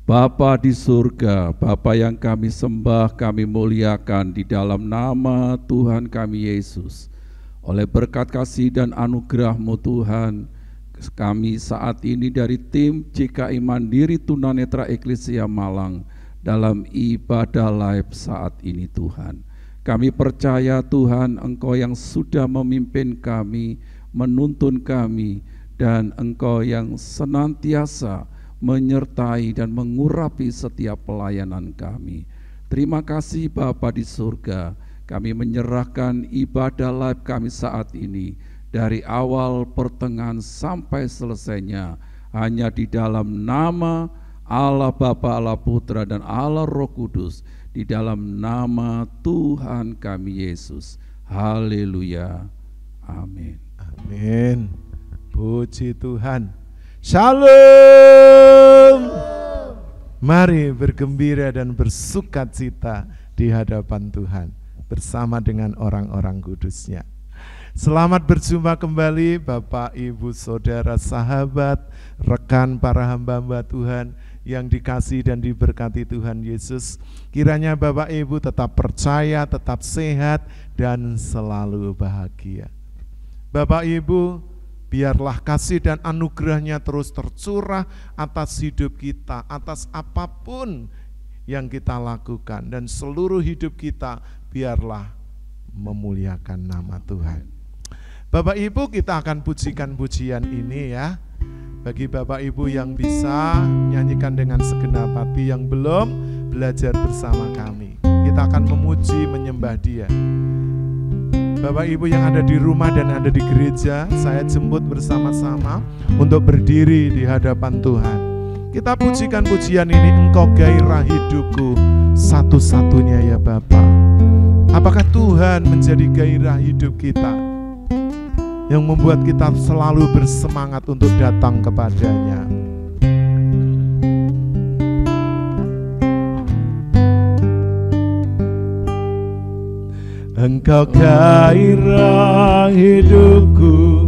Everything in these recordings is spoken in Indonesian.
Bapa di surga, Bapa yang kami sembah, kami muliakan di dalam nama Tuhan kami Yesus. Oleh berkat kasih dan anugerah-Mu Tuhan, kami saat ini dari tim JKI Mandiri Tunanetra Eklesia Malang dalam ibadah live saat ini Tuhan. Kami percaya Tuhan Engkau yang sudah memimpin kami, menuntun kami, dan Engkau yang senantiasa menyertai dan mengurapi setiap pelayanan kami. Terima kasih Bapa di surga, kami menyerahkan ibadah live kami saat ini, dari awal, pertengahan, sampai selesainya, hanya di dalam nama Allah Bapa, Allah Putra, dan Allah Roh Kudus, di dalam nama Tuhan kami Yesus. Haleluya. Amin. Amin. Puji Tuhan. Shalom. Mari bergembira dan bersukacita di hadapan Tuhan bersama dengan orang-orang kudusnya. Selamat berjumpa kembali Bapak, Ibu, Saudara, sahabat, rekan para hamba-hamba Tuhan yang dikasihi dan diberkati Tuhan Yesus. Kiranya Bapak Ibu tetap percaya, tetap sehat, dan selalu bahagia. Bapak Ibu, biarlah kasih dan anugerah-Nya terus tercurah atas hidup kita, atas apapun yang kita lakukan, dan seluruh hidup kita biarlah memuliakan nama Tuhan. Bapak Ibu, kita akan pujikan pujian ini ya. Bagi Bapak Ibu yang bisa nyanyikan dengan segenap hati, yang belum belajar bersama kami, kita akan memuji, menyembah Dia. Bapak Ibu yang ada di rumah dan ada di gereja, saya jemput bersama-sama untuk berdiri di hadapan Tuhan. Kita pujikan pujian ini, Engkau gairah hidupku satu-satunya ya Bapa. Apakah Tuhan menjadi gairah hidup kita, yang membuat kita selalu bersemangat untuk datang kepada-Nya? Engkau gairah hidupku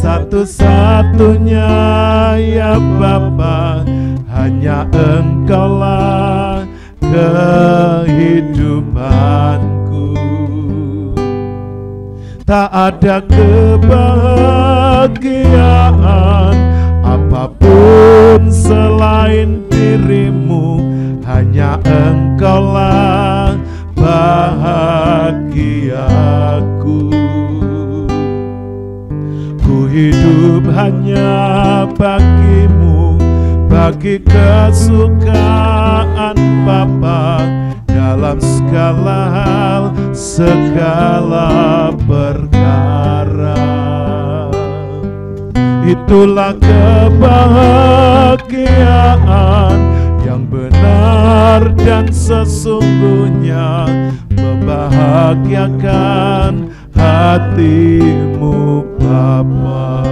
satu-satunya ya Bapa, hanya Engkaulah kehidupanku. Tak ada kebahagiaan apapun selain dirimu, hanya Engkaulah bahagiaku. Ku hidup hanya bagimu, bagi kesukaan Bapa, dalam segala hal, segala perkara. Itulah kebahagiaan yang benar dan sesungguhnya, membahagiakan hatimu Bapa.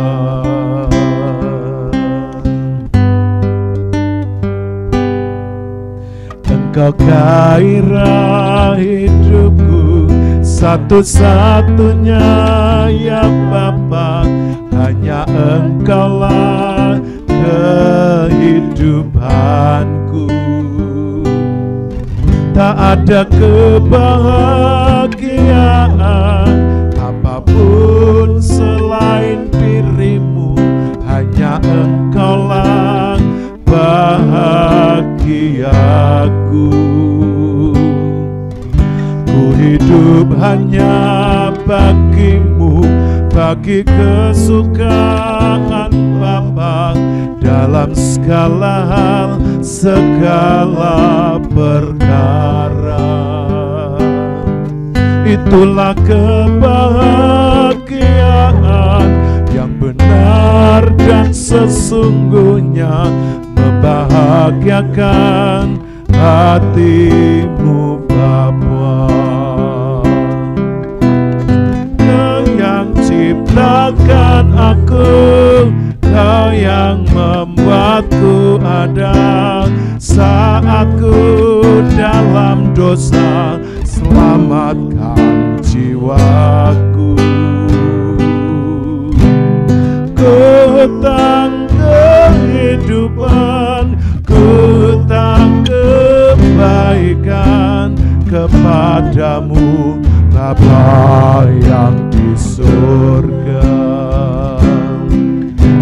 Engkau gairah hidupku satu-satunya ya Bapa, hanya Engkaulah kehidupanku. Tak ada kebahagiaan apapun selain dirimu, hanya Engkaulah bahagiaku. Ku hidup hanya bagimu, bagi kesukaan Bapa, dalam segala hal, segala perkara. Itulah kebahagiaan yang benar dan sesungguhnya, membahagiakan hatimu Bapa. Kau yang ciptakan aku, Kau yang membuatku ada saat ku dalam dosa, selamatkan jiwaku. Ku hutang kehidupan, ku hutang kebaikan kepadamu Bapa yang di surga.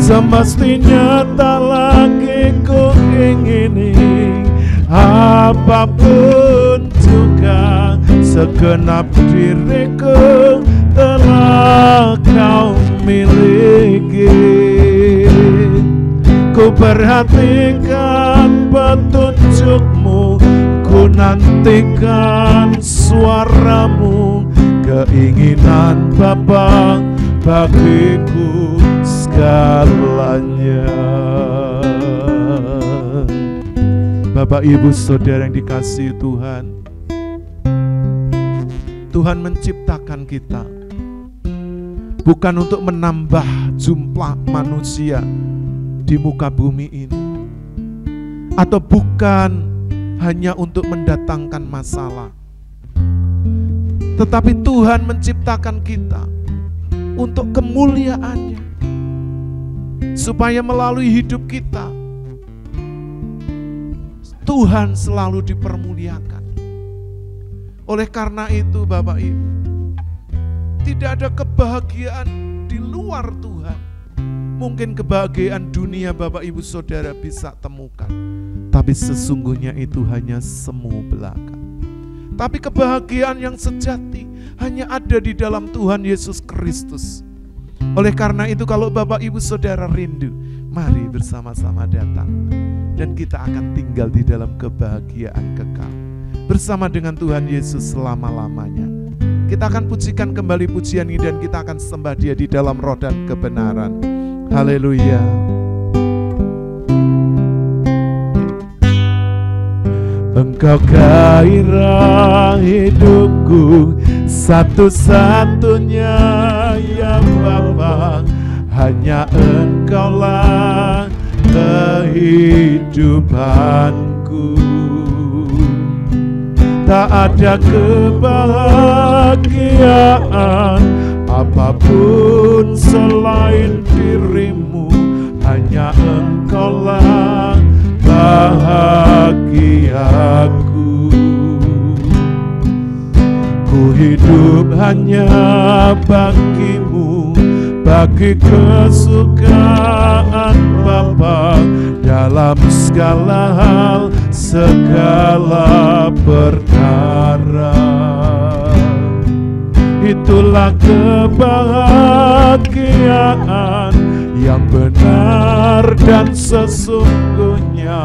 Semestinya tak lagi ku ingini apapun juga, segenap diriku telah Kau miliki. perhatikan petunjuk-Mu, ku nantikan suara-Mu. Keinginan Bapa bagiku segalanya. Bapak, Ibu, Saudara yang dikasihi Tuhan, Tuhan menciptakan kita bukan untuk menambah jumlah manusia di muka bumi ini, atau bukan hanya untuk mendatangkan masalah, tetapi Tuhan menciptakan kita untuk kemuliaan-Nya, supaya melalui hidup kita Tuhan selalu dipermuliakan. Oleh karena itu Bapak Ibu, tidak ada kebahagiaan di luar Tuhan. Mungkin kebahagiaan dunia Bapak Ibu Saudara bisa temukan, tapi sesungguhnya itu hanya semu belaka. Tapi kebahagiaan yang sejati hanya ada di dalam Tuhan Yesus Kristus. Oleh karena itu kalau Bapak Ibu Saudara rindu, mari bersama-sama datang, dan kita akan tinggal di dalam kebahagiaan kekal bersama dengan Tuhan Yesus selama-lamanya. Kita akan pujikan kembali pujian ini dan kita akan sembah Dia di dalam roh dan kebenaran. Haleluya. Engkau gairah hidupku, satu-satunya ya Bapa. Hanya Engkaulah kehidupanku. Tak ada kebahagiaan apapun selain dirimu. Hanya Engkaulah bahagiaku. Ku hidup hanya bagimu, bagi kesukaan Bapa, dalam segala hal, segala perkara. Itulah kebahagiaan yang benar dan sesungguhnya,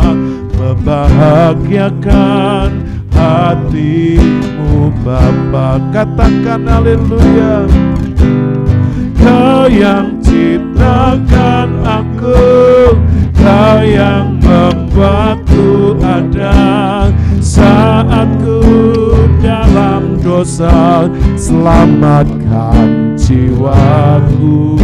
membahagiakan hatimu Bapa. Katakan haleluya. Kau yang ciptakan aku, Kau yang membuatku ada. Saat ku dalam dosa, selamatkan jiwaku.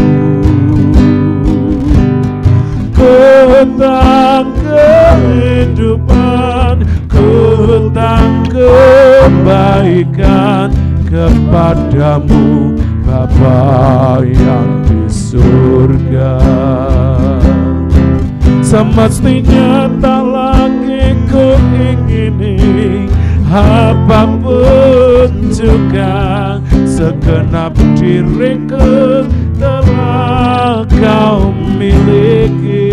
Ku tang kehidupan, ku tang kebaikan kepadamu Bapa yang di surga. Semestinya tak lagi ku ingini apapun juga, segenap diriku telah Kau miliki.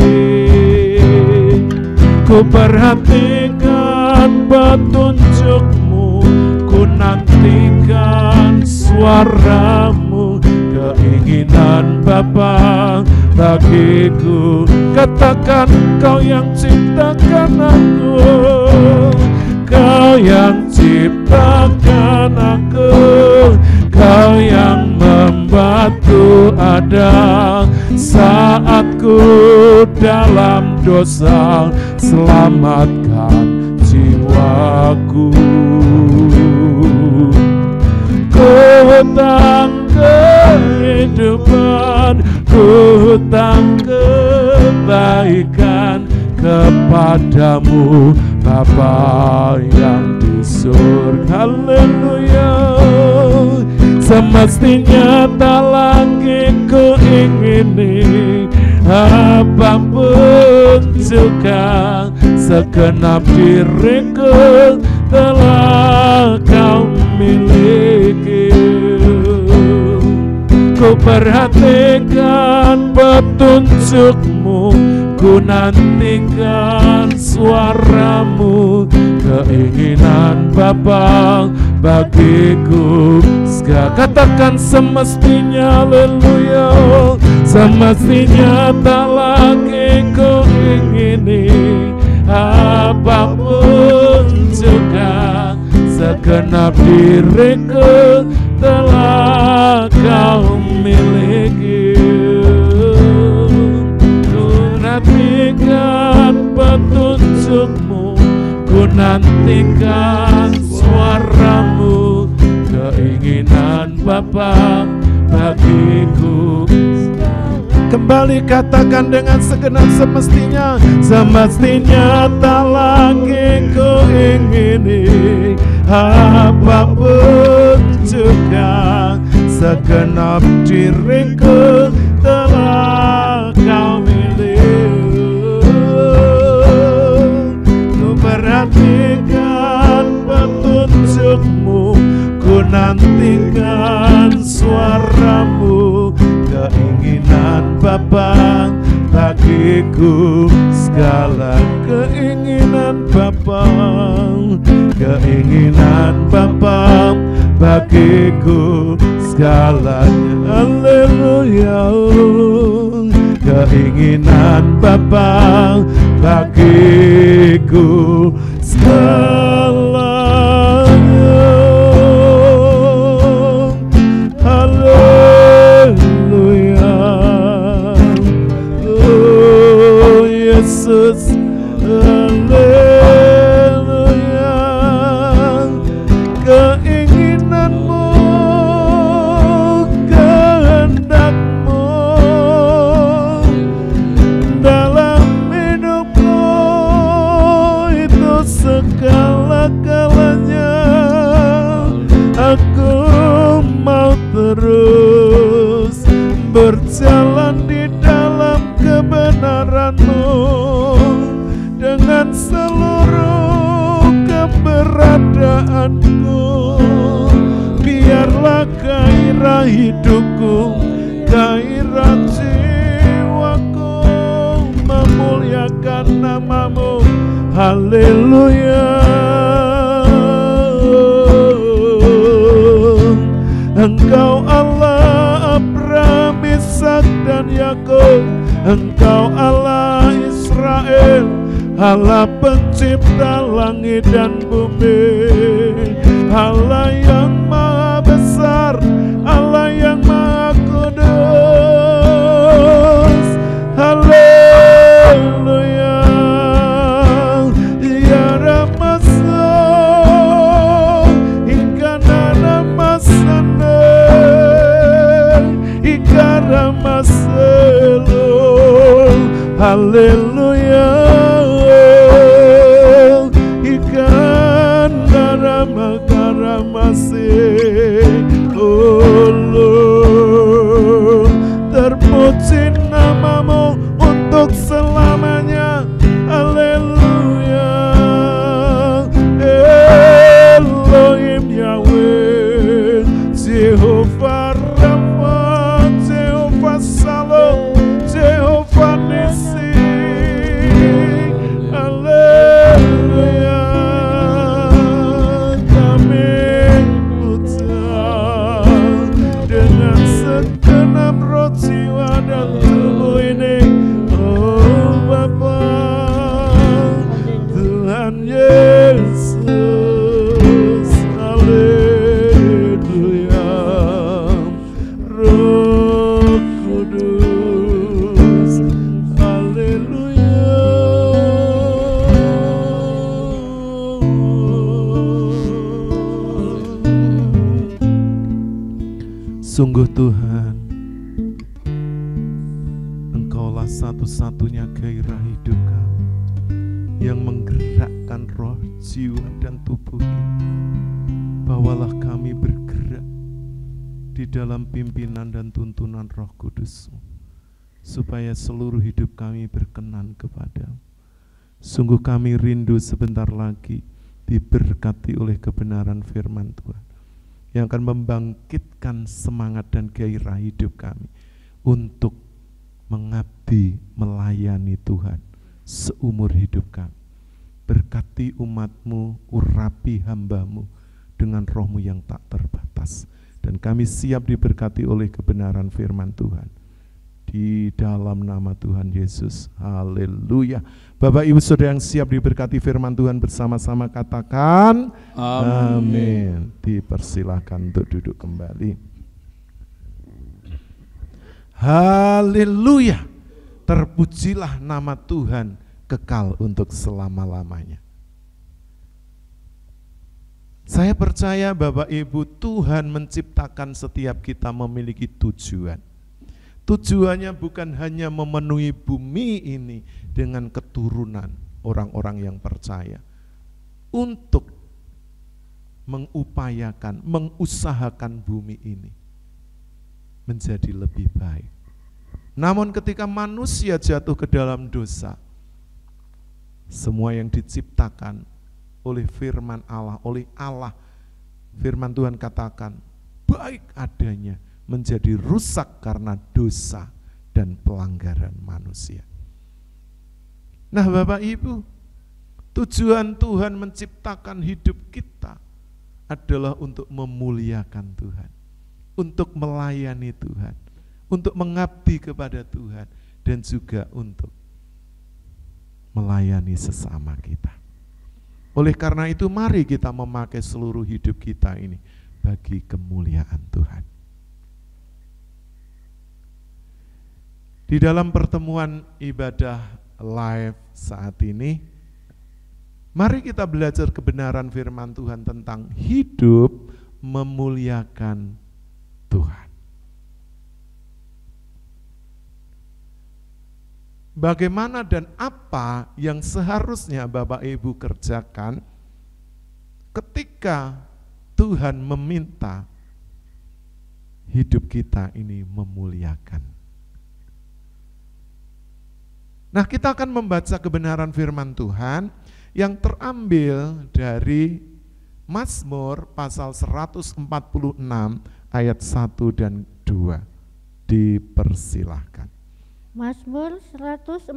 Ku perhatikan petunjuk-Mu, ku nantikan suara-Mu. Keinginan Bapa bagiku, katakan Kau yang ciptakan aku, Kau yang ciptakan aku, Kau yang membuatku ada. Saat ku dalam dosa, selamatkan jiwaku. Ku tang kehidupan, ku tang kebaikan kepadamu Bapa yang di surga. Haleluya. Semestinya tak lagi ku ingini apapun juga, segenap diriku telah Kau miliki. Ku perhatikan petunjuk-Mu, ku nantikan suara-Mu. Keinginan Bapa bagiku segala. Katakan semestinya, haleluya. Semestinya tak lagi ku ingin segenap diriku telah kau miliki. Ku nantikan petunjukmu, ku nantikan suaramu, keinginan Bapa bagiku. Kembali katakan dengan segenap semestinya, semestinya tak lagi ku ingini apapun juga, segenap diriku telah kau miliki. Ku perhatikan petunjukmu, ku nantikan suaramu, keinginan Bapa bagiku, segala keinginan Bapa, keinginan Bapa bagiku segalanya. Haleluya. Keinginan Bapa bagiku segalanya. Yesus, haleluya. Keinginanmu, kehendakmu dalam hidupku itu segala-galanya. Aku mau terus berjalan di dalam kebenaran-Mu dengan seluruh keberadaanku. Biarlah gairah hidupku, gairah jiwaku memuliakan nama-Mu. Haleluya. Engkau Allah Abraham, Ishak dan Yakub, Engkau Allah Israel, Allah pencipta langit dan bumi, Allah yang maha besar, Allah yang maha kudus. Haleluya. Ya Ramasa ikana masana ikara maselo. Haleluya. Ikan karamase. Oh Lord, terpuji nama-Mu untuk selamanya. Haleluya. Elohim Yahweh, Jehovah Rafa, Jehovah Shalom, Jehovah Nisi. Haleluya. Kami puja dengan segenap roh, jiwa dan tubuh ini. Oh Bapa, Tuhan Yesus. Haleluya. Roh Kudus. Haleluya. Sungguh Tuhan, Engkaulah satu-satunya gairah hidup kami yang menggerakkan roh, jiwa, dan tubuh ini. Bawalah kami bergerak di dalam pimpinan dan tuntunan Roh Kudus-Mu, supaya seluruh hidup kami berkenan kepada-Mu. Sungguh kami rindu sebentar lagi diberkati oleh kebenaran firman Tuhan, yang akan membangkitkan semangat dan gairah hidup kami untuk mengabdi, melayani Tuhan seumur hidup kami. Berkati umat-Mu, urapi hamba-Mu dengan roh-Mu yang tak terbatas. Dan kami siap diberkati oleh kebenaran firman Tuhan. Di dalam nama Tuhan Yesus. Haleluya. Bapak Ibu Saudara yang siap diberkati firman Tuhan bersama-sama katakan amin. Dipersilakan untuk duduk kembali. Haleluya. Terpujilah nama Tuhan kekal untuk selama-lamanya. Saya percaya Bapak Ibu, Tuhan menciptakan setiap kita memiliki tujuan. Tujuannya bukan hanya memenuhi bumi ini dengan keturunan orang-orang yang percaya, untuk mengupayakan, mengusahakan bumi ini menjadi lebih baik. Namun ketika manusia jatuh ke dalam dosa, semua yang diciptakan oleh firman Allah, firman Tuhan katakan baik adanya, menjadi rusak karena dosa dan pelanggaran manusia. Nah Bapak Ibu, tujuan Tuhan menciptakan hidup kita adalah untuk memuliakan Tuhan, untuk melayani Tuhan, untuk mengabdi kepada Tuhan, dan juga untuk melayani sesama kita. Oleh karena itu mari kita memakai seluruh hidup kita ini bagi kemuliaan Tuhan. Di dalam pertemuan ibadah live saat ini, mari kita belajar kebenaran firman Tuhan tentang hidup memuliakan Tuhan. Bagaimana dan apa yang seharusnya Bapak Ibu kerjakan ketika Tuhan meminta hidup kita ini memuliakan. Nah, kita akan membaca kebenaran firman Tuhan yang terambil dari Mazmur pasal 146 ayat 1 dan 2. Dipersilahkan. Mazmur 146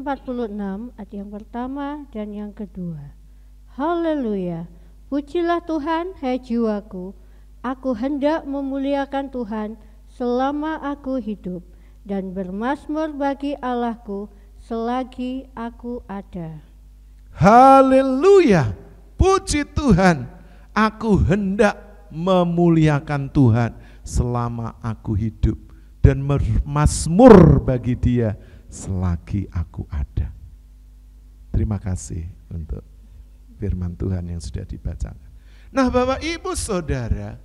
ayat yang pertama dan yang kedua. Haleluya, pujilah Tuhan hai jiwaku, aku hendak memuliakan Tuhan selama aku hidup, dan bermazmur bagi Allahku selagi aku ada. Haleluya, puji Tuhan, aku hendak memuliakan Tuhan selama aku hidup, dan bermazmur bagi Dia selagi aku ada. Terima kasih untuk firman Tuhan yang sudah dibacakan. Nah Bapak Ibu Saudara,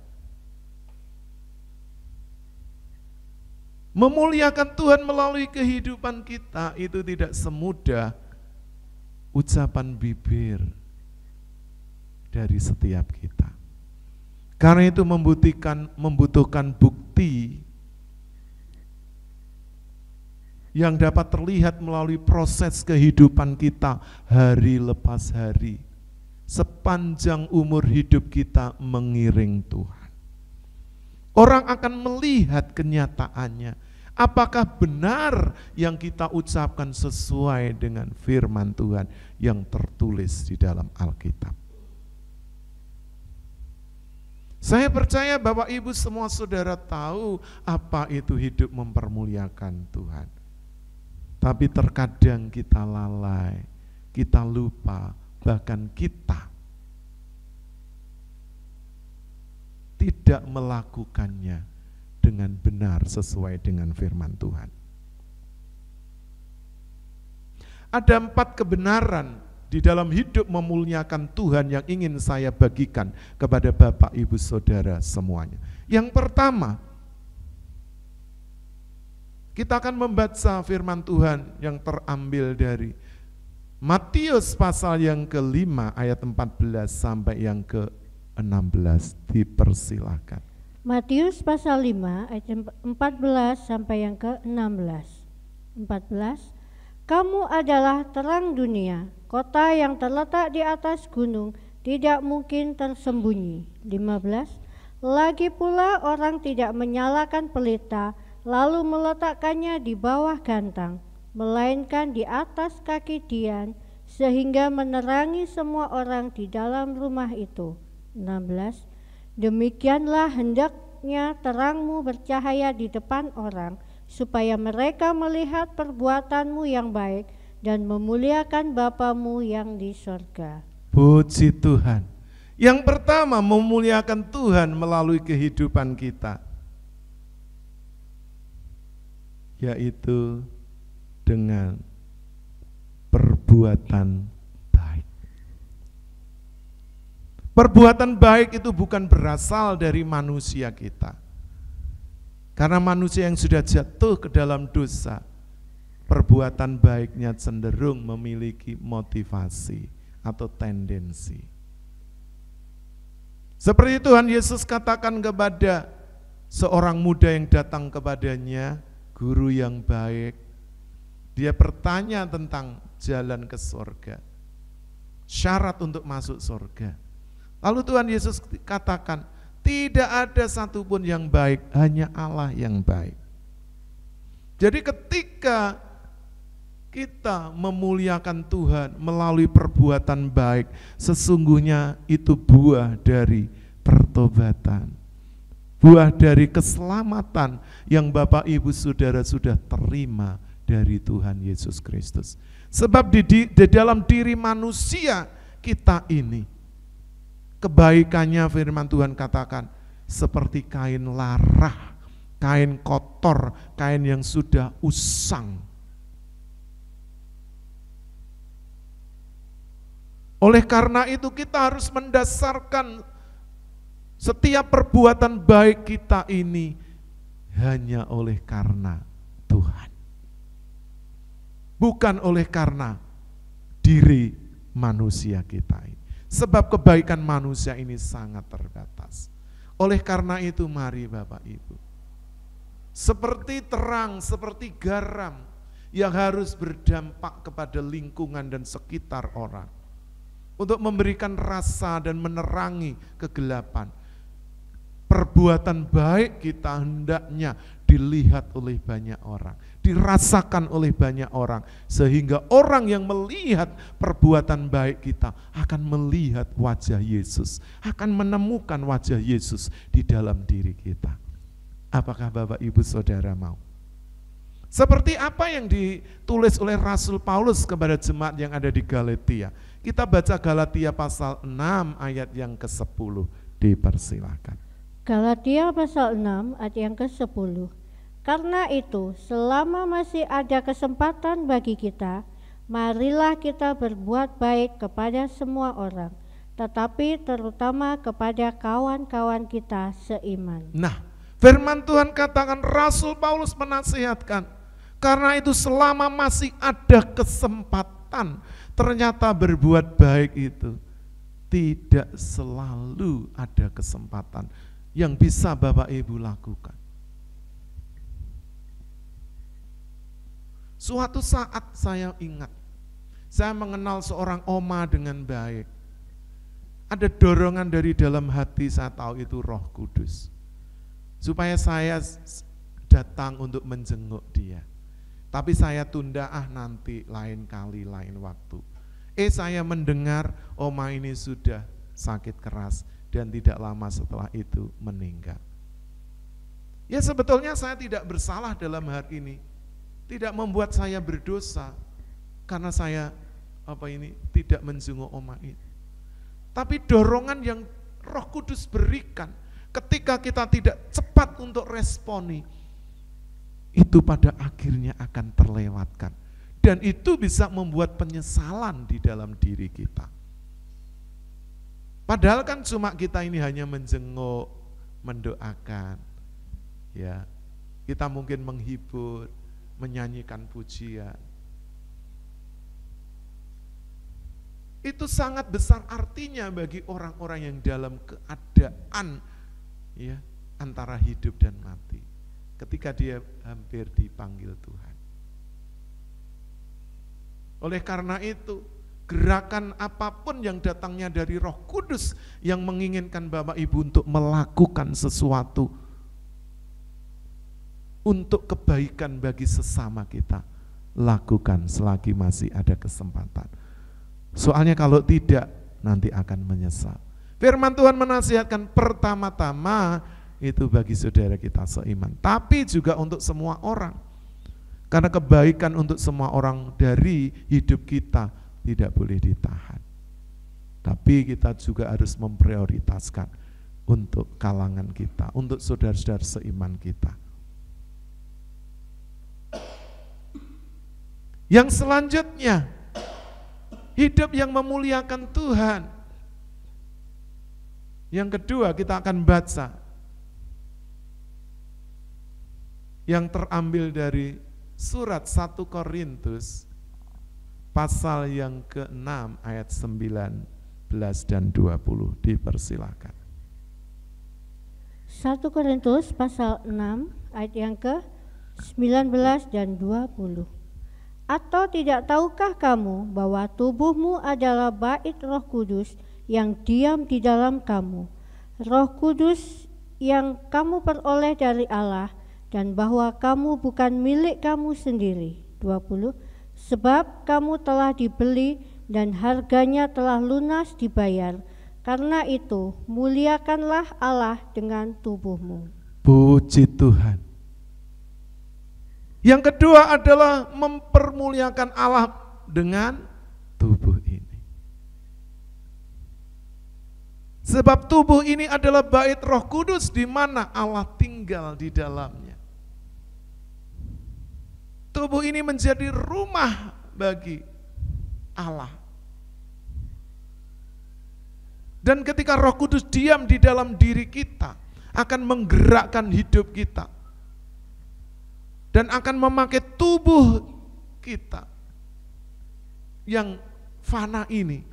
memuliakan Tuhan melalui kehidupan kita itu tidak semudah ucapan bibir dari setiap kita. Karena itu membutuhkan bukti yang dapat terlihat melalui proses kehidupan kita hari lepas hari, sepanjang umur hidup kita mengiring Tuhan. Orang akan melihat kenyataannya, apakah benar yang kita ucapkan sesuai dengan firman Tuhan yang tertulis di dalam Alkitab. Saya percaya Bapak Ibu semua saudara tahu apa itu hidup mempermuliakan Tuhan. Tapi terkadang kita lalai, kita lupa, bahkan kita tidak melakukannya dengan benar sesuai dengan firman Tuhan. Ada 4 kebenaran di dalam hidup memuliakan Tuhan yang ingin saya bagikan kepada Bapak Ibu Saudara semuanya. Yang pertama, kita akan membaca firman Tuhan yang terambil dari Matius pasal yang ke-5 ayat 14 sampai yang ke-16. Dipersilakan. Matius pasal 5 ayat 14 sampai yang ke-16. 14. Kamu adalah terang dunia, kota yang terletak di atas gunung tidak mungkin tersembunyi. 15. Lagi pula orang tidak menyalakan pelita lalu meletakkannya di bawah gantang, melainkan di atas kaki dian, sehingga menerangi semua orang di dalam rumah itu. 16. Demikianlah hendaknya terangmu bercahaya di depan orang, supaya mereka melihat perbuatanmu yang baik dan memuliakan Bapamu yang di sorga. Puji Tuhan. Yang pertama, memuliakan Tuhan melalui kehidupan kita, yaitu dengan perbuatan baik. Perbuatan baik itu bukan berasal dari manusia kita. Karena manusia yang sudah jatuh ke dalam dosa, perbuatan baiknya cenderung memiliki motivasi atau tendensi. Seperti Tuhan Yesus katakan kepada seorang muda yang datang kepadanya, guru yang baik. Dia bertanya tentang jalan ke surga, syarat untuk masuk surga. Lalu Tuhan Yesus katakan, tidak ada satupun yang baik, hanya Allah yang baik. Jadi ketika kita memuliakan Tuhan melalui perbuatan baik, sesungguhnya itu buah dari pertobatan, buah dari keselamatan yang Bapak Ibu Saudara sudah terima dari Tuhan Yesus Kristus. Sebab di dalam diri manusia kita ini, kebaikannya firman Tuhan katakan seperti kain larah, kain kotor, kain yang sudah usang. Oleh karena itu kita harus mendasarkan setiap perbuatan baik kita ini hanya oleh karena Tuhan. Bukan oleh karena diri manusia kita ini. Sebab kebaikan manusia ini sangat terbatas. Oleh karena itu mari Bapak Ibu, seperti terang, seperti garam yang harus berdampak kepada lingkungan dan sekitar orang, untuk memberikan rasa dan menerangi kegelapan. Perbuatan baik kita hendaknya dilihat oleh banyak orang, dirasakan oleh banyak orang, sehingga orang yang melihat perbuatan baik kita akan melihat wajah Yesus, akan menemukan wajah Yesus di dalam diri kita. Apakah Bapak Ibu Saudara mau? Seperti apa yang ditulis oleh Rasul Paulus kepada jemaat yang ada di Galatia. Kita baca Galatia pasal 6 ayat yang ke-10, dipersilakan. Galatia pasal 6 ayat yang ke-10. Karena itu, selama masih ada kesempatan bagi kita, marilah kita berbuat baik kepada semua orang, tetapi terutama kepada kawan-kawan kita seiman. Nah, firman Tuhan katakan, Rasul Paulus menasihatkan, karena itu selama masih ada kesempatan, ternyata berbuat baik itu tidak selalu ada kesempatan yang bisa Bapak Ibu lakukan. Suatu saat saya ingat, saya mengenal seorang oma dengan baik. Ada dorongan dari dalam hati, saya tahu itu Roh Kudus, supaya saya datang untuk menjenguk dia. Tapi saya tunda, nanti lain kali, lain waktu. Saya mendengar oma ini sudah sakit keras dan tidak lama setelah itu meninggal. Ya sebetulnya saya tidak bersalah dalam hal ini. Tidak membuat saya berdosa karena saya tidak menjenguk oma itu. Tapi dorongan yang Roh Kudus berikan ketika kita tidak cepat untuk responi, itu pada akhirnya akan terlewatkan. Dan itu bisa membuat penyesalan di dalam diri kita. Padahal kan cuma kita ini hanya menjenguk, mendoakan, ya, kita mungkin menghibur, menyanyikan pujian. Itu sangat besar artinya bagi orang-orang yang dalam keadaan ya antara hidup dan mati, ketika dia hampir dipanggil Tuhan. Oleh karena itu, gerakan apapun yang datangnya dari Roh Kudus yang menginginkan Bapak Ibu untuk melakukan sesuatu untuk kebaikan bagi sesama kita, lakukan selagi masih ada kesempatan. Soalnya kalau tidak, nanti akan menyesal. Firman Tuhan menasihatkan pertama-tama itu bagi saudara kita seiman, tapi juga untuk semua orang. Karena kebaikan untuk semua orang dari hidup kita tidak boleh ditahan. Tapi kita juga harus memprioritaskan untuk kalangan kita, untuk saudara-saudara seiman kita. Yang selanjutnya, hidup yang memuliakan Tuhan. Yang kedua kita akan baca yang terambil dari surat 1 Korintus pasal yang ke-6 ayat 19 dan 20. Dipersilakan. 1 Korintus pasal 6 ayat yang ke-19 dan 20. Atau tidak tahukah kamu bahwa tubuhmu adalah bait Roh Kudus yang diam di dalam kamu, Roh Kudus yang kamu peroleh dari Allah, dan bahwa kamu bukan milik kamu sendiri. 20. Sebab kamu telah dibeli dan harganya telah lunas dibayar. Karena itu muliakanlah Allah dengan tubuhmu. Puji Tuhan. Yang kedua adalah mempermuliakan Allah dengan tubuh ini. Sebab tubuh ini adalah bait Roh Kudus di mana Allah tinggal di dalamnya. Tubuh ini menjadi rumah bagi Allah. Dan ketika Roh Kudus diam di dalam diri kita, akan menggerakkan hidup kita. Dan akan memakai tubuh kita yang fana ini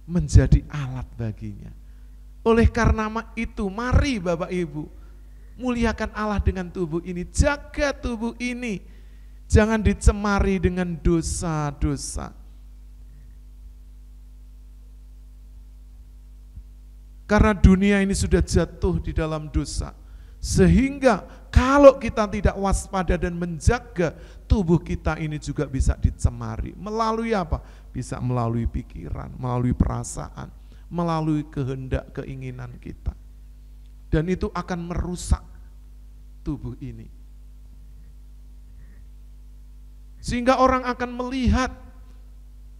menjadi alat baginya. Oleh karena itu, mari Bapak Ibu, muliakan Allah dengan tubuh ini, jaga tubuh ini. Jangan dicemari dengan dosa-dosa. Karena dunia ini sudah jatuh di dalam dosa. Sehingga kalau kita tidak waspada dan menjaga, tubuh kita ini juga bisa dicemari. Melalui apa? Bisa melalui pikiran, melalui perasaan, melalui kehendak, keinginan kita. Dan itu akan merusak tubuh ini. Sehingga orang akan melihat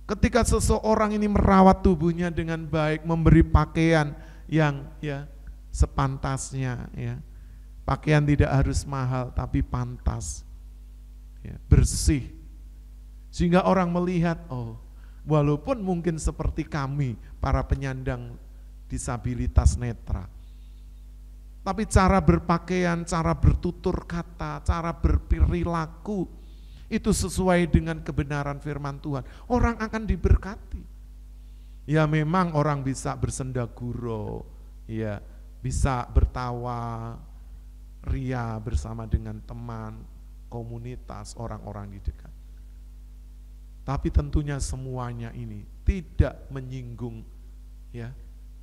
ketika seseorang ini merawat tubuhnya dengan baik, memberi pakaian yang sepantasnya, pakaian tidak harus mahal tapi pantas, bersih. Sehingga orang melihat, oh, walaupun mungkin seperti kami para penyandang disabilitas netra, tapi cara berpakaian, cara bertutur kata, cara berperilaku itu sesuai dengan kebenaran firman Tuhan, orang akan diberkati. Ya memang orang bisa bersenda gurau, ya bisa bertawa, ria bersama dengan teman, komunitas, orang-orang di dekat. Tapi tentunya semuanya ini tidak menyinggung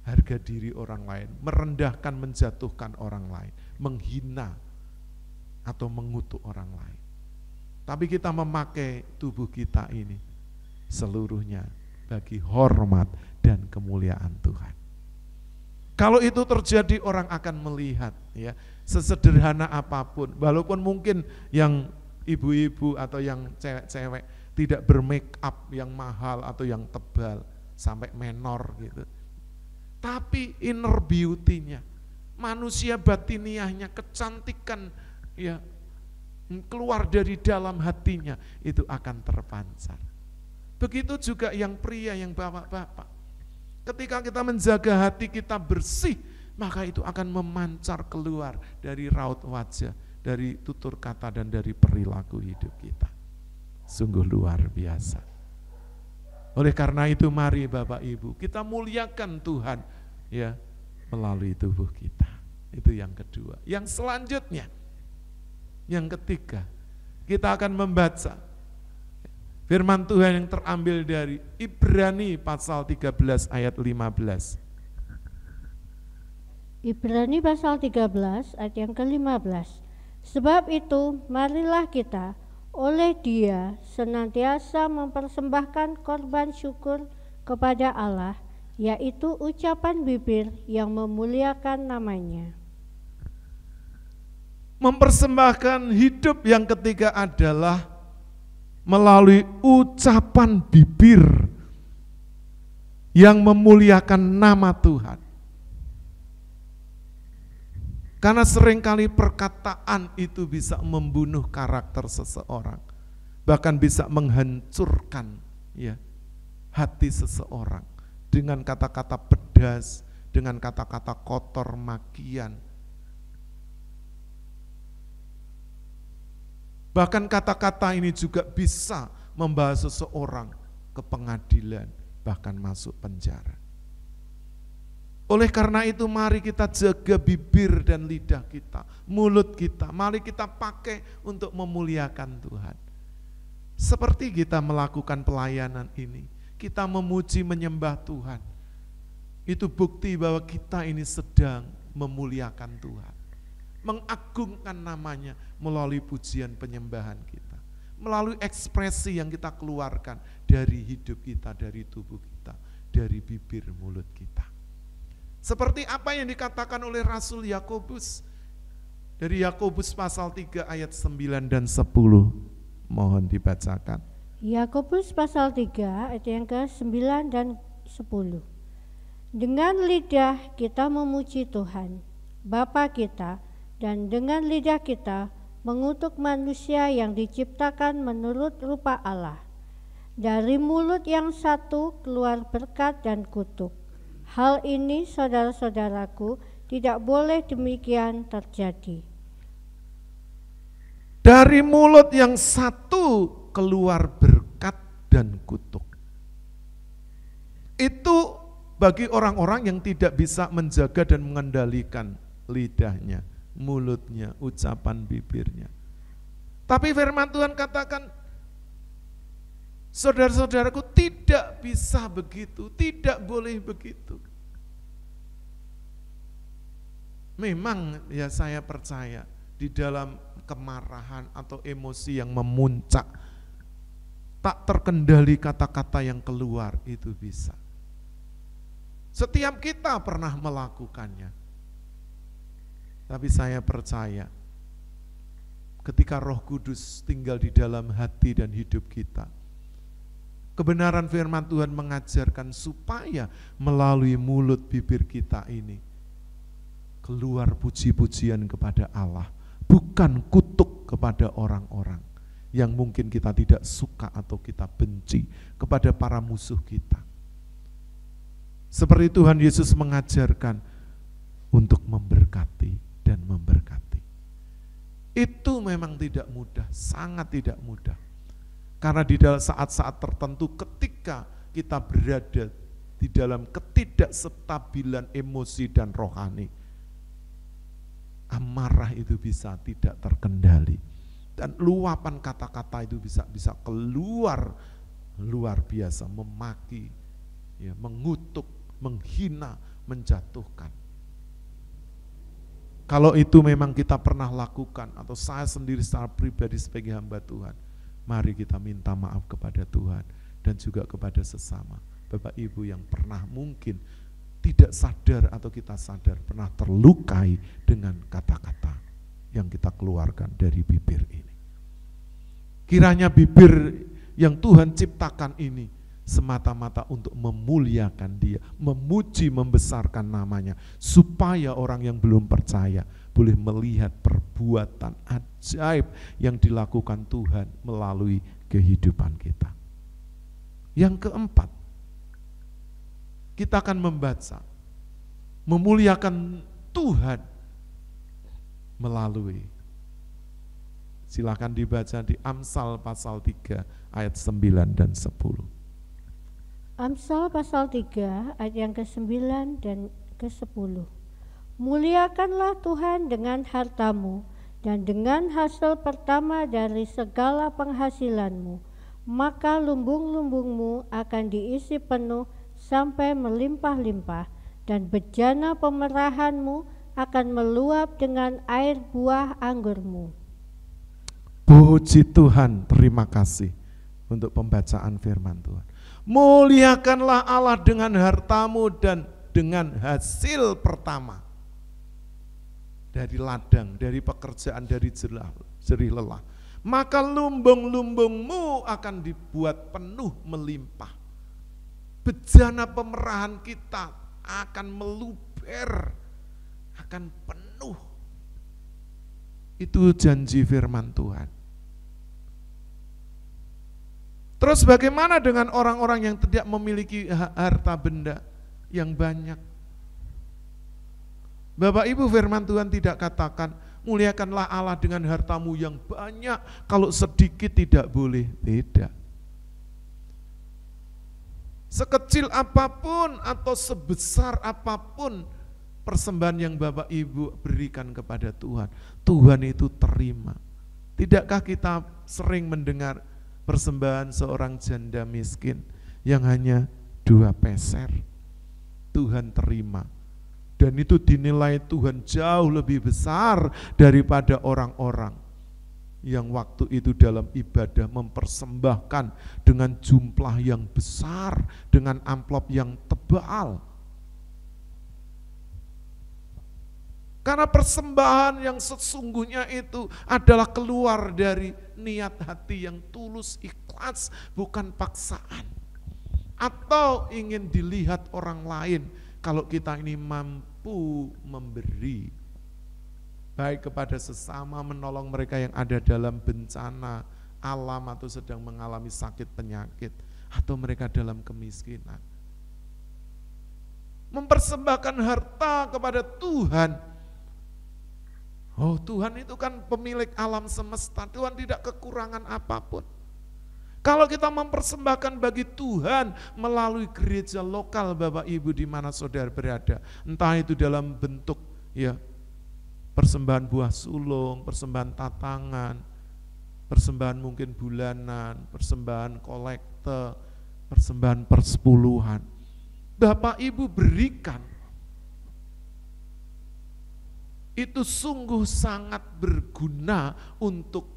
harga diri orang lain, merendahkan, menjatuhkan orang lain, menghina atau mengutuk orang lain. Tapi kita memakai tubuh kita ini seluruhnya bagi hormat dan kemuliaan Tuhan. Kalau itu terjadi, orang akan melihat sesederhana apapun, walaupun mungkin yang ibu-ibu atau yang cewek-cewek tidak bermake up yang mahal atau yang tebal sampai menor gitu. Tapi inner beauty-nya, manusia batiniahnya, kecantikan keluar dari dalam hatinya itu akan terpancar. Begitu juga yang pria, yang bapak-bapak. Ketika kita menjaga hati kita bersih, maka itu akan memancar keluar dari raut wajah, dari tutur kata dan dari perilaku hidup kita. Sungguh luar biasa. Oleh karena itu mari Bapak Ibu, kita muliakan Tuhan melalui tubuh kita. Itu yang kedua. Yang selanjutnya, yang ketiga, kita akan membaca firman Tuhan yang terambil dari Ibrani pasal 13 ayat 15. Ibrani pasal 13 ayat yang ke-15. Sebab itu marilah kita oleh Dia senantiasa mempersembahkan korban syukur kepada Allah, yaitu ucapan bibir yang memuliakan namanya. Mempersembahkan hidup yang ketiga adalah melalui ucapan bibir yang memuliakan nama Tuhan. Karena seringkali perkataan itu bisa membunuh karakter seseorang, bahkan bisa menghancurkan ya hati seseorang dengan kata-kata pedas, dengan kata-kata kotor, makian. Bahkan kata-kata ini juga bisa membawa seseorang ke pengadilan, bahkan masuk penjara. Oleh karena itu mari kita jaga bibir dan lidah kita, mulut kita. Mari kita pakai untuk memuliakan Tuhan. Seperti kita melakukan pelayanan ini, kita memuji menyembah Tuhan. Itu bukti bahwa kita ini sedang memuliakan Tuhan, mengagungkan namanya melalui pujian penyembahan kita, melalui ekspresi yang kita keluarkan dari hidup kita, dari tubuh kita, dari bibir mulut kita. Seperti apa yang dikatakan oleh Rasul Yakobus dari Yakobus pasal 3 ayat 9 dan 10. Mohon dibacakan. Yakobus pasal 3 ayat yang ke-9 dan 10. Dengan lidah kita memuji Tuhan, Bapa kita, dan dengan lidah kita mengutuk manusia yang diciptakan menurut rupa Allah. Dari mulut yang satu keluar berkat dan kutuk. Hal ini saudara-saudaraku tidak boleh demikian terjadi. Dari mulut yang satu keluar berkat dan kutuk. Itu bagi orang-orang yang tidak bisa menjaga dan mengendalikan lidahnya, mulutnya, ucapan bibirnya. Tapi firman Tuhan katakan, saudara-saudaraku tidak bisa begitu, tidak boleh begitu. Memang ya saya percaya di dalam kemarahan atau emosi yang memuncak, tak terkendali kata-kata yang keluar itu bisa. Setiap kita pernah melakukannya. Tapi saya percaya ketika Roh Kudus tinggal di dalam hati dan hidup kita, kebenaran firman Tuhan mengajarkan supaya melalui mulut bibir kita ini keluar puji-pujian kepada Allah, bukan kutuk kepada orang-orang yang mungkin kita tidak suka atau kita benci, kepada para musuh kita. Seperti Tuhan Yesus mengajarkan untuk memberkati dan memberkati. Itu memang tidak mudah, sangat tidak mudah. Karena di dalam saat-saat tertentu ketika kita berada di dalam ketidakstabilan emosi dan rohani, amarah itu bisa tidak terkendali. Dan luapan kata-kata itu bisa keluar luar biasa, memaki, ya, mengutuk, menghina, menjatuhkan. Kalau itu memang kita pernah lakukan, atau saya sendiri secara pribadi sebagai hamba Tuhan, mari kita minta maaf kepada Tuhan dan juga kepada sesama. Bapak Ibu yang pernah mungkin tidak sadar atau kita sadar pernah terlukai dengan kata-kata yang kita keluarkan dari bibir ini. Kiranya bibir yang Tuhan ciptakan ini semata-mata untuk memuliakan Dia, memuji, membesarkan namanya, supaya orang yang belum percaya boleh melihat perbuatan ajaib yang dilakukan Tuhan melalui kehidupan kita. Yang keempat, kita akan membaca memuliakan Tuhan melalui, silakan dibaca di Amsal pasal 3 ayat 9 dan 10. Amsal pasal 3 ayat yang ke-9 dan ke-10. Muliakanlah Tuhan dengan hartamu dan dengan hasil pertama dari segala penghasilanmu, maka lumbung-lumbungmu akan diisi penuh sampai melimpah-limpah, dan bejana pemerahanmu akan meluap dengan air buah anggurmu. Puji Tuhan, terima kasih untuk pembacaan firman Tuhan. Muliakanlah Allah dengan hartamu dan dengan hasil pertama. dari ladang, dari pekerjaan, dari jerih lelah. Maka lumbung-lumbungmu akan dibuat penuh melimpah. Bejana pemerahan kita akan meluber, akan penuh. Itu janji firman Tuhan. Terus bagaimana dengan orang-orang yang tidak memiliki harta benda yang banyak? Bapak Ibu, firman Tuhan tidak katakan, muliakanlah Allah dengan hartamu yang banyak, kalau sedikit tidak boleh. Tidak. Sekecil apapun atau sebesar apapun persembahan yang Bapak Ibu berikan kepada Tuhan, Tuhan itu terima. Tidakkah kita sering mendengar persembahan seorang janda miskin yang hanya 2 peser? Tuhan terima. Dan itu dinilai Tuhan jauh lebih besar daripada orang-orang yang waktu itu dalam ibadah mempersembahkan dengan jumlah yang besar, dengan amplop yang tebal. Karena persembahan yang sesungguhnya itu adalah keluar dari niat hati yang tulus, ikhlas, bukan paksaan. Atau ingin dilihat orang lain kalau kita ini mampu memberi. Baik kepada sesama, menolong mereka yang ada dalam bencana alam atau sedang mengalami sakit penyakit, atau mereka dalam kemiskinan. Mempersembahkan harta kepada Tuhan. Oh, Tuhan itu kan pemilik alam semesta, Tuhan tidak kekurangan apapun. Kalau kita mempersembahkan bagi Tuhan melalui gereja lokal Bapak Ibu di mana saudara berada, entah itu dalam bentuk ya persembahan buah sulung, persembahan tatangan, persembahan mungkin bulanan, persembahan kolekte, persembahan persepuluhan. Bapak Ibu berikan. Itu sungguh sangat berguna untuk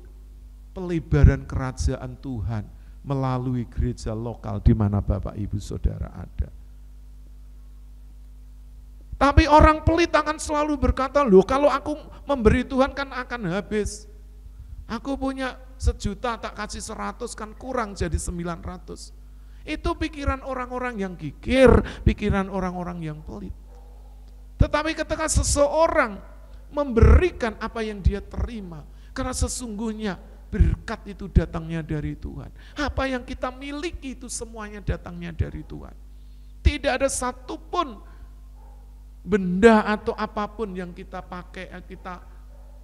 pelebaran kerajaan Tuhan melalui gereja lokal di mana Bapak Ibu Saudara ada. Tapi orang pelit akan selalu berkata, loh kalau aku memberi Tuhan kan akan habis. Aku punya 1 juta tak kasih 100 kan kurang jadi 900. Itu pikiran orang-orang yang kikir, pikiran orang-orang yang pelit. Tetapi ketika seseorang memberikan apa yang dia terima, karena sesungguhnya berkat itu datangnya dari Tuhan. Apa yang kita miliki itu semuanya datangnya dari Tuhan. Tidak ada satupun benda atau apapun yang kita pakai, kita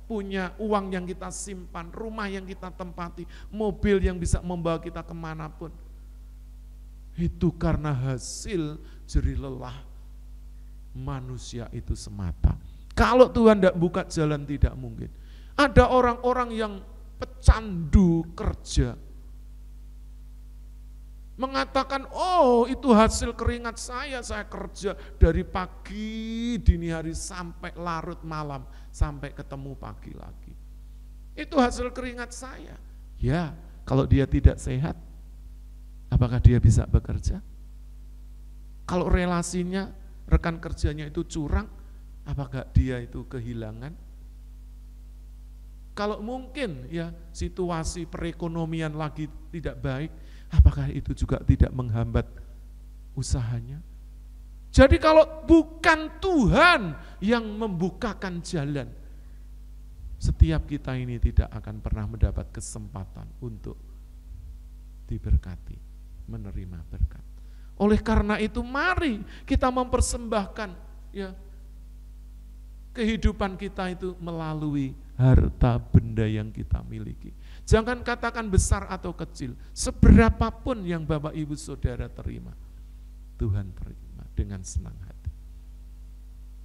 punya uang yang kita simpan, rumah yang kita tempati, mobil yang bisa membawa kita kemanapun. Itu karena hasil jerih lelah manusia itu semata. Kalau Tuhan tidak buka jalan tidak mungkin. Ada orang-orang yang pecandu kerja. Mengatakan, oh itu hasil keringat saya kerja dari pagi dini hari sampai larut malam, sampai ketemu pagi lagi. Itu hasil keringat saya. Ya, kalau dia tidak sehat, apakah dia bisa bekerja? Kalau relasinya, rekan kerjanya itu curang, apakah dia itu kehilangan? Kalau mungkin ya situasi perekonomian lagi tidak baik, apakah itu juga tidak menghambat usahanya? Jadi kalau bukan Tuhan yang membukakan jalan, setiap kita ini tidak akan pernah mendapat kesempatan untuk diberkati, menerima berkat. Oleh karena itu mari kita mempersembahkan ya kehidupan kita itu melalui harta benda yang kita miliki. Jangan katakan besar atau kecil, seberapapun yang Bapak Ibu Saudara terima, Tuhan terima dengan senang hati.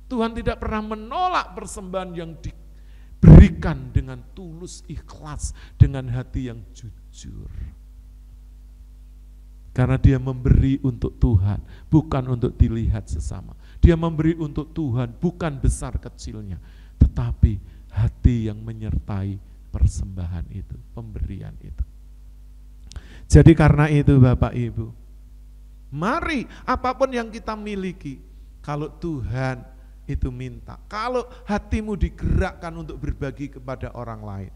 Tuhan tidak pernah menolak persembahan yang diberikan dengan tulus, ikhlas, dengan hati yang jujur. Karena dia memberi untuk Tuhan, bukan untuk dilihat sesama. Dia memberi untuk Tuhan, bukan besar kecilnya, tetapi hati yang menyertai persembahan itu, pemberian itu. Jadi karena itu Bapak Ibu, mari apapun yang kita miliki, kalau Tuhan itu minta. Kalau hatimu digerakkan untuk berbagi kepada orang lain,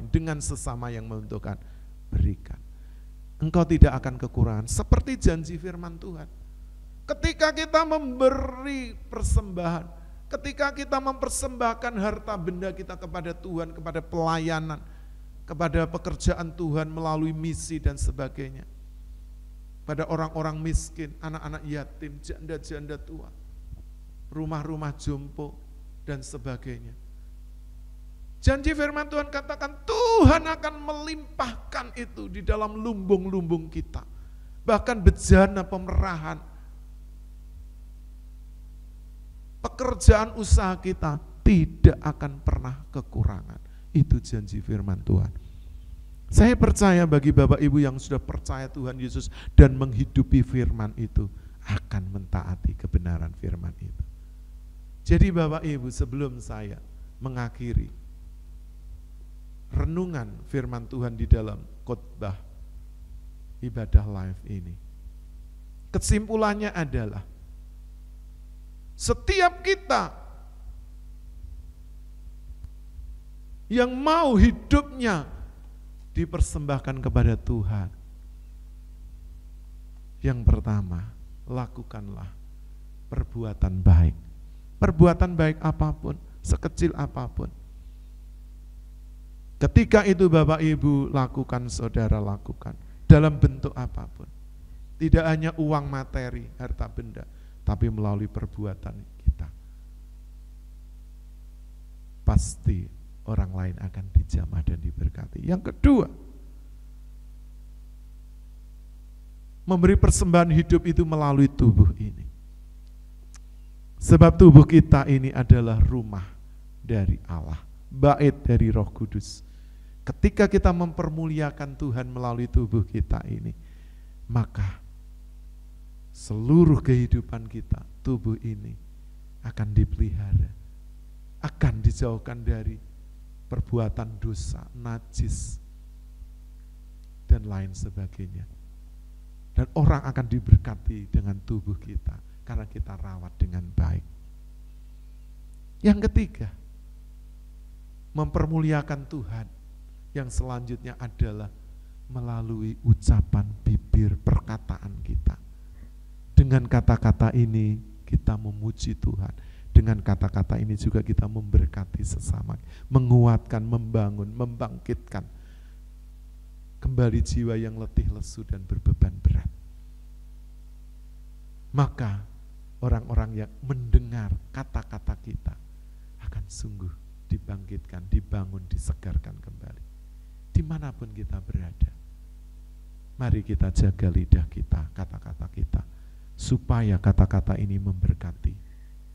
dengan sesama yang membutuhkan, berikan. Engkau tidak akan kekurangan, seperti janji firman Tuhan. Ketika kita memberi persembahan, ketika kita mempersembahkan harta benda kita kepada Tuhan, kepada pelayanan, kepada pekerjaan Tuhan melalui misi dan sebagainya, pada orang-orang miskin, anak-anak yatim, janda-janda tua, rumah-rumah jompo, dan sebagainya. Janji firman Tuhan katakan Tuhan akan melimpahkan itu di dalam lumbung-lumbung kita. Bahkan bejana pemerahan, pekerjaan usaha kita tidak akan pernah kekurangan. Itu janji firman Tuhan. Saya percaya bagi Bapak Ibu yang sudah percaya Tuhan Yesus dan menghidupi firman itu, akan mentaati kebenaran firman itu. Jadi Bapak Ibu, sebelum saya mengakhiri renungan firman Tuhan di dalam khotbah ibadah live ini, kesimpulannya adalah setiap kita yang mau hidupnya dipersembahkan kepada Tuhan, yang pertama, lakukanlah perbuatan baik. Perbuatan baik apapun, sekecil apapun. Ketika itu Bapak Ibu lakukan, saudara lakukan, dalam bentuk apapun. Tidak hanya uang materi, harta benda, tapi melalui perbuatan kita. Pasti orang lain akan dijamah dan diberkati. Yang kedua, memberi persembahan hidup itu melalui tubuh ini. Sebab tubuh kita ini adalah rumah dari Allah, bait dari Roh Kudus. Ketika kita mempermuliakan Tuhan melalui tubuh kita ini, maka seluruh kehidupan kita, tubuh ini akan dipelihara, akan dijauhkan dari perbuatan dosa, najis, dan lain sebagainya. Dan orang akan diberkati dengan tubuh kita, karena kita rawat dengan baik. Yang ketiga, mempermuliakan Tuhan. Yang selanjutnya adalah melalui ucapan bibir, perkataan kita. Dengan kata-kata ini kita memuji Tuhan. Dengan kata-kata ini juga kita memberkati sesama, menguatkan, membangun, membangkitkan kembali jiwa yang letih, lesu, dan berbeban berat. Maka orang-orang yang mendengar kata-kata kita akan sungguh dibangkitkan, dibangun, disegarkan kembali. Dimanapun kita berada, mari kita jaga lidah kita, kata-kata kita, supaya kata-kata ini memberkati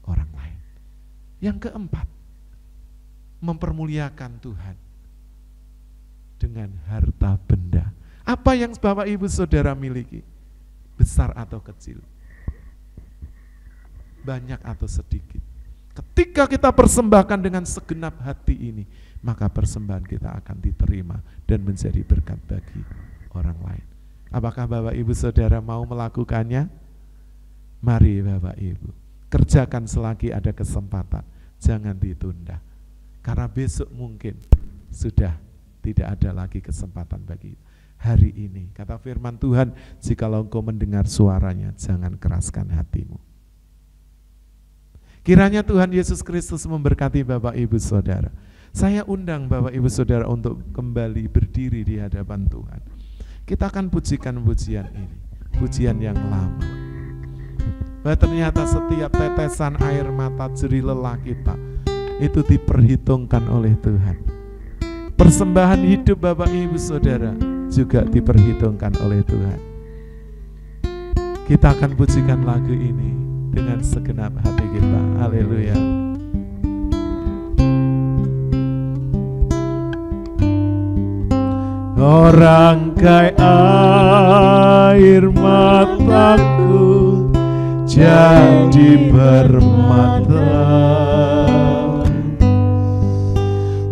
orang lain. Yang keempat, mempermuliakan Tuhan dengan harta benda. Apa yang Bapak Ibu Saudara miliki, besar atau kecil, banyak atau sedikit, ketika kita persembahkan dengan segenap hati ini, maka persembahan kita akan diterima dan menjadi berkat bagi orang lain. Apakah Bapak Ibu Saudara mau melakukannya? Mari Bapak Ibu, kerjakan selagi ada kesempatan, jangan ditunda. Karena besok mungkin sudah tidak ada lagi kesempatan bagi hari ini. Kata firman Tuhan, jikalau engkau mendengar suaranya, jangan keraskan hatimu. Kiranya Tuhan Yesus Kristus memberkati Bapak Ibu Saudara. Saya undang Bapak Ibu Saudara untuk kembali berdiri di hadapan Tuhan. Kita akan pujikan pujian ini, pujian yang lama. Bahwa ternyata setiap tetesan air mata jerih lelah kita itu diperhitungkan oleh Tuhan. Persembahan hidup Bapak Ibu Saudara juga diperhitungkan oleh Tuhan. Kita akan pujikan lagu ini dengan segenap hati kita. Haleluya. Rangkai air mataku jadi bermata,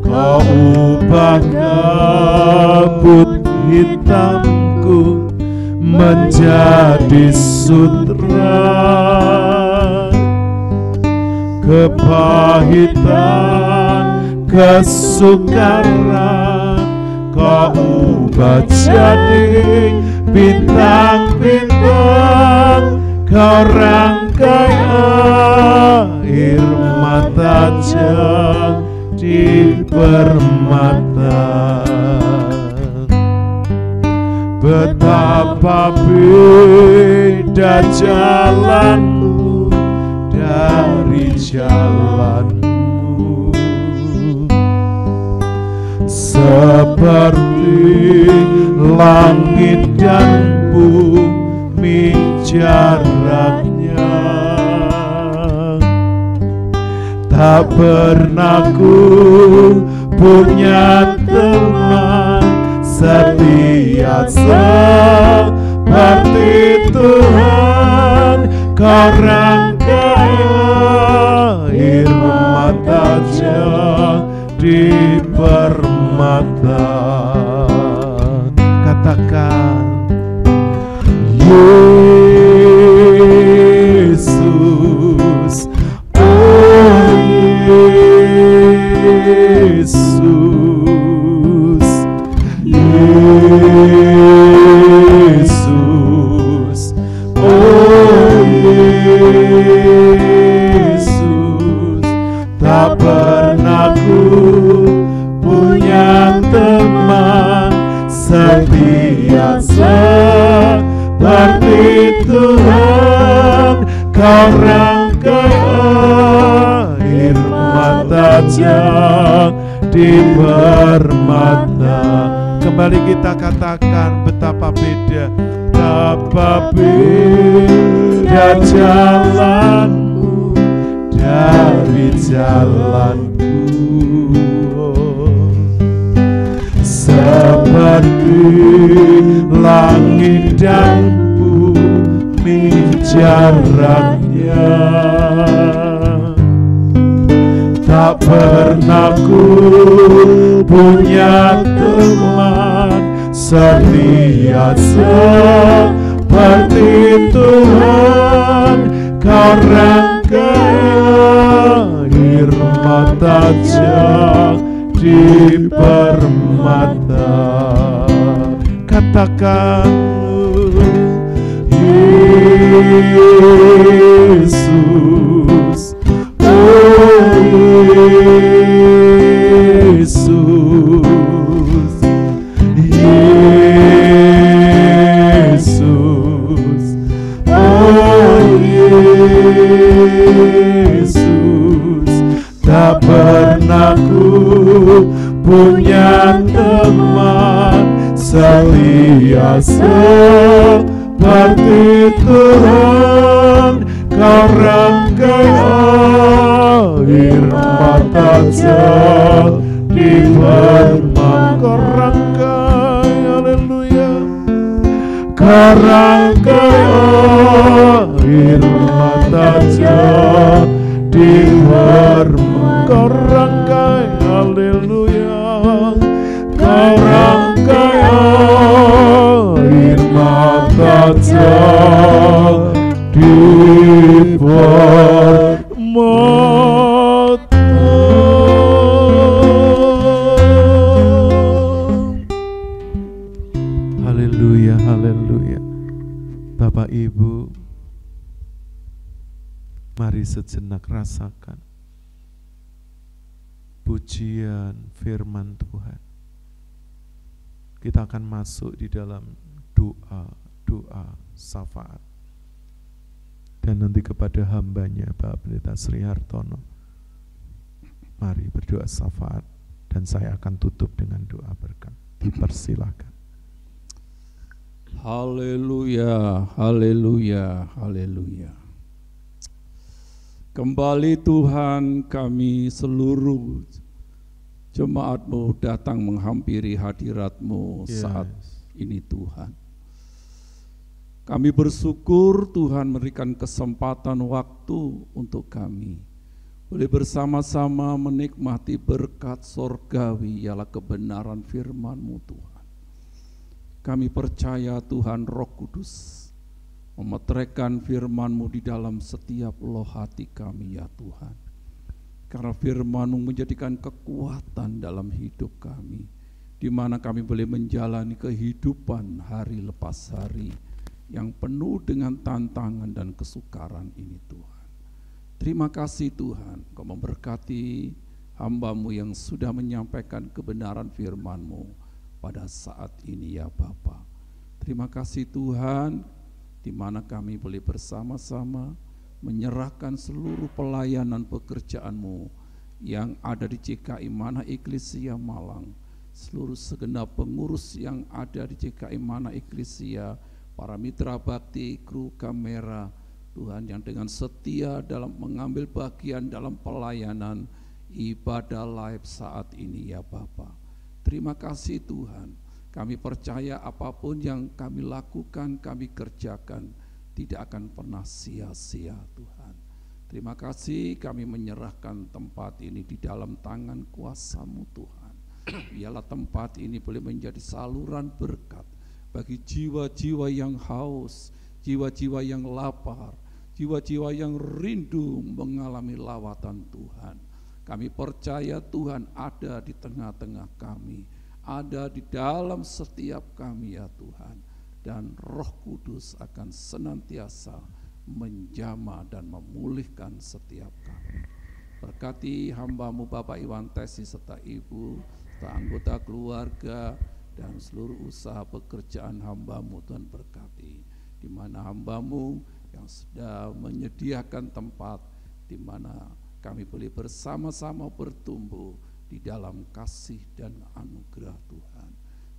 kau ubah kabut hitamku menjadi sutra. kepahitan, kesukaran, Kau ubah jadi bintang-bintang, Kau rangkai air mata jadi permata. Betapa beda jalanmu dari jalanmu, seperti langit dan bumi jaraknya. Tak pernah ku punya teman setia seperti Tuhan. Kau rangkai air mata jadi permata. Katakan Yesus, oh Yesus, Yesus, oh Yesus. Tak pernah ku punya teman setia seperti Tuhan. Kau rangkai air mata jadi permata. Kembali kita katakan betapa beda jalanmu dari jalanku, seperti langit dan bumi jaraknya. Tak pernah ku punya teman setia seperti Tuhan. Kau rangkai air mata jadi permata. Katakan Yesus, oh Yesus, Yesus, oh Yesus. Tak pernah ku punya teman setia seperti Tuhan. Kau rangkai air mata jadi permata. Kau rangkai, haleluya. Kau rangkai air mata jadi permata. Kau rangkai, haleluya. Kau rangkai air mata di permata. Haleluya, haleluya. Bapak Ibu, mari sejenak rasakan pujian firman Tuhan. Kita akan masuk di dalam doa syafaat. Dan nanti kepada hambanya Bapak Pendeta Sri Hartono, mari berdoa syafaat dan saya akan tutup dengan doa berkat. Dipersilakan. Haleluya, haleluya, haleluya. Kembali Tuhan, kami seluruh jemaat-Mu datang menghampiri hadirat-Mu saat ini Tuhan. Kami bersyukur Tuhan memberikan kesempatan waktu untuk kami boleh bersama-sama menikmati berkat sorgawi, ialah kebenaran firman-Mu Tuhan. Kami percaya Tuhan Roh Kudus memeteraikan firman-Mu di dalam setiap loh hati kami ya Tuhan. Karena firman-Mu menjadikan kekuatan dalam hidup kami, di mana kami boleh menjalani kehidupan hari lepas hari yang penuh dengan tantangan dan kesukaran ini Tuhan. Terima kasih Tuhan, Kau memberkati hamba-Mu yang sudah menyampaikan kebenaran firman-Mu pada saat ini ya Bapa. Terima kasih Tuhan, di mana kami boleh bersama-sama menyerahkan seluruh pelayanan pekerjaan-Mu yang ada di CKI Mana Eklesia Malang, seluruh segenap pengurus yang ada di CKI Mana Eklesia, para mitra bakti, kru kamera, Tuhan yang dengan setia dalam mengambil bagian dalam pelayanan ibadah live saat ini ya Bapa. Terima kasih Tuhan, kami percaya apapun yang kami lakukan, kami kerjakan, tidak akan pernah sia-sia Tuhan. Terima kasih kami menyerahkan tempat ini di dalam tangan kuasa-Mu Tuhan. Biarlah tempat ini boleh menjadi saluran berkat bagi jiwa-jiwa yang haus, jiwa-jiwa yang lapar, jiwa-jiwa yang rindu mengalami lawatan Tuhan. Kami percaya Tuhan ada di tengah-tengah kami, ada di dalam setiap kami ya Tuhan. Dan Roh Kudus akan senantiasa menjamah dan memulihkan setiap kami. Berkati hamba-Mu Bapak Iwan Tesi serta Ibu, serta anggota keluarga dan seluruh usaha pekerjaan hamba-Mu Tuhan berkati. Di mana hamba-Mu yang sudah menyediakan tempat di mana kami boleh bersama-sama bertumbuh di dalam kasih dan anugerah Tuhan.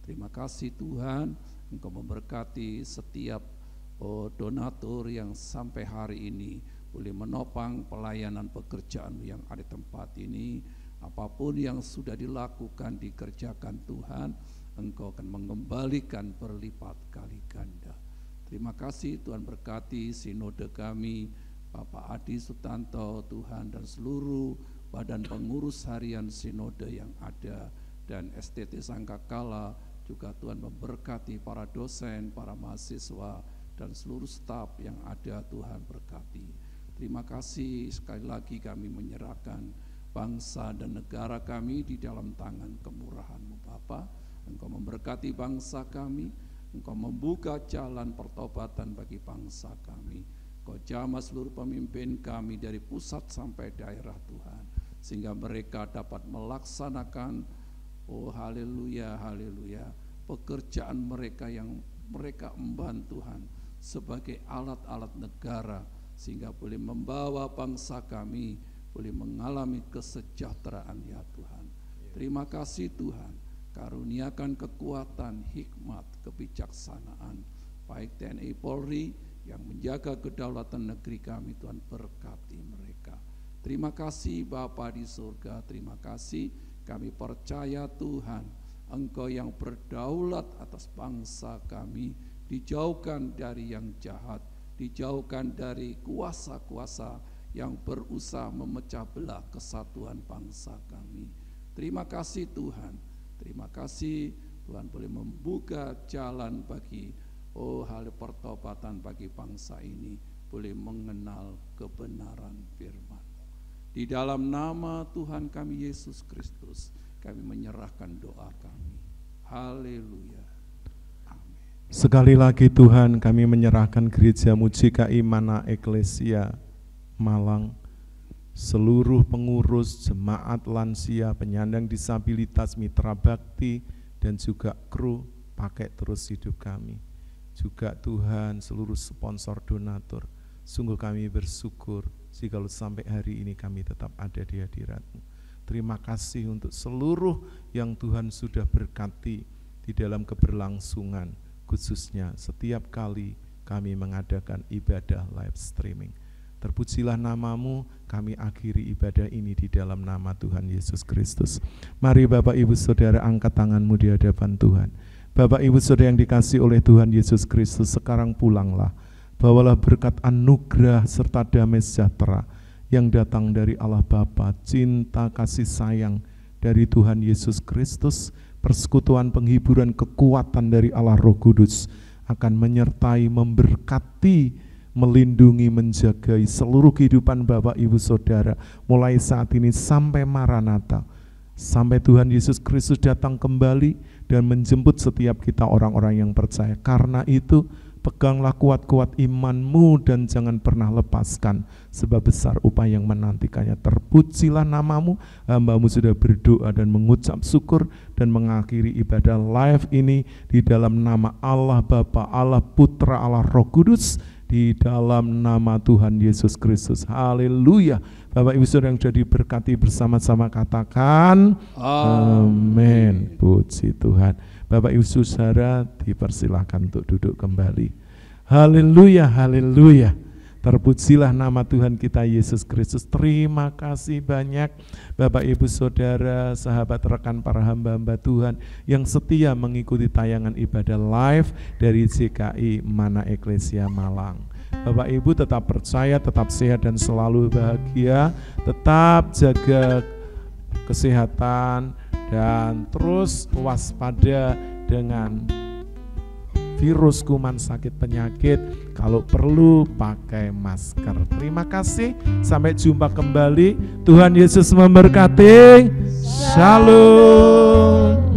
Terima kasih Tuhan, Engkau memberkati setiap donatur yang sampai hari ini boleh menopang pelayanan pekerjaan yang ada di tempat ini. Apapun yang sudah dilakukan, dikerjakan Tuhan, Engkau akan mengembalikan berlipat kali ganda. Terima kasih Tuhan, berkati sinode kami, Bapak Adi Sutanto Tuhan, dan seluruh badan pengurus harian sinode yang ada, dan STT Sangkakala juga Tuhan memberkati para dosen, para mahasiswa, dan seluruh staf yang ada Tuhan berkati. Terima kasih sekali lagi kami menyerahkan bangsa dan negara kami di dalam tangan kemurahan-Mu Bapa. Engkau memberkati bangsa kami, Engkau membuka jalan pertobatan bagi bangsa kami. Engkau jamah seluruh pemimpin kami dari pusat sampai daerah Tuhan, sehingga mereka dapat melaksanakan haleluya, haleluya, pekerjaan mereka yang mereka emban Tuhan sebagai alat-alat negara, sehingga boleh membawa bangsa kami boleh mengalami kesejahteraan ya Tuhan. Terima kasih Tuhan, karuniakan kekuatan, hikmat, kebijaksanaan, baik TNI Polri yang menjaga kedaulatan negeri kami, Tuhan berkati mereka. Terima kasih Bapa di surga, terima kasih. Kami percaya Tuhan, Engkau yang berdaulat atas bangsa kami, dijauhkan dari yang jahat, dijauhkan dari kuasa-kuasa yang berusaha memecah belah kesatuan bangsa kami. Terima kasih Tuhan, terima kasih Tuhan boleh membuka jalan bagi hal pertobatan bagi bangsa ini, boleh mengenal kebenaran firman. Di dalam nama Tuhan kami Yesus Kristus, kami menyerahkan doa kami. Haleluya. Amin. Sekali lagi Tuhan, kami menyerahkan gereja-Mu CKI Mana Eklesia Malang, seluruh pengurus, jemaat lansia, penyandang disabilitas, mitra bakti, dan juga kru pakai terus hidup kami. Juga Tuhan, seluruh sponsor donatur, sungguh kami bersyukur jikalau sampai hari ini kami tetap ada di hadirat-Mu. Terima kasih untuk seluruh yang Tuhan sudah berkati di dalam keberlangsungan, khususnya setiap kali kami mengadakan ibadah live streaming. Terpujilah nama-Mu, kami akhiri ibadah ini di dalam nama Tuhan Yesus Kristus. Mari Bapak Ibu Saudara angkat tangan-Mu di hadapan Tuhan. Bapak Ibu Saudara yang dikasihi oleh Tuhan Yesus Kristus, sekarang pulanglah. Bawalah berkat anugerah serta damai sejahtera yang datang dari Allah Bapa, cinta kasih sayang dari Tuhan Yesus Kristus, persekutuan penghiburan kekuatan dari Allah Roh Kudus akan menyertai, memberkati melindungi, menjagai seluruh kehidupan Bapak Ibu Saudara mulai saat ini sampai Maranatha, sampai Tuhan Yesus Kristus datang kembali dan menjemput setiap kita orang-orang yang percaya. Karena itu peganglah kuat-kuat imanmu dan jangan pernah lepaskan, sebab besar upaya yang menantikannya. Terpujilah namamu, hamba-Mu sudah berdoa dan mengucap syukur dan mengakhiri ibadah live ini di dalam nama Allah Bapa, Allah Putra, Allah Roh Kudus, di dalam nama Tuhan Yesus Kristus. Haleluya. Bapak Ibu Saudara yang sudah diberkati bersama-sama katakan amin. Puji Tuhan. Bapak Ibu Saudara dipersilahkan untuk duduk kembali. Haleluya, haleluya. Terpujilah nama Tuhan kita Yesus Kristus. Terima kasih banyak Bapak Ibu Saudara, sahabat rekan para hamba-hamba Tuhan yang setia mengikuti tayangan ibadah live dari CKI Mana Eklesia Malang. Bapak Ibu tetap percaya, tetap sehat dan selalu bahagia, tetap jaga kesehatan dan terus waspada dengan virus, kuman, sakit, penyakit. Kalau perlu pakai masker. Terima kasih, sampai jumpa kembali. Tuhan Yesus memberkati. Shalom.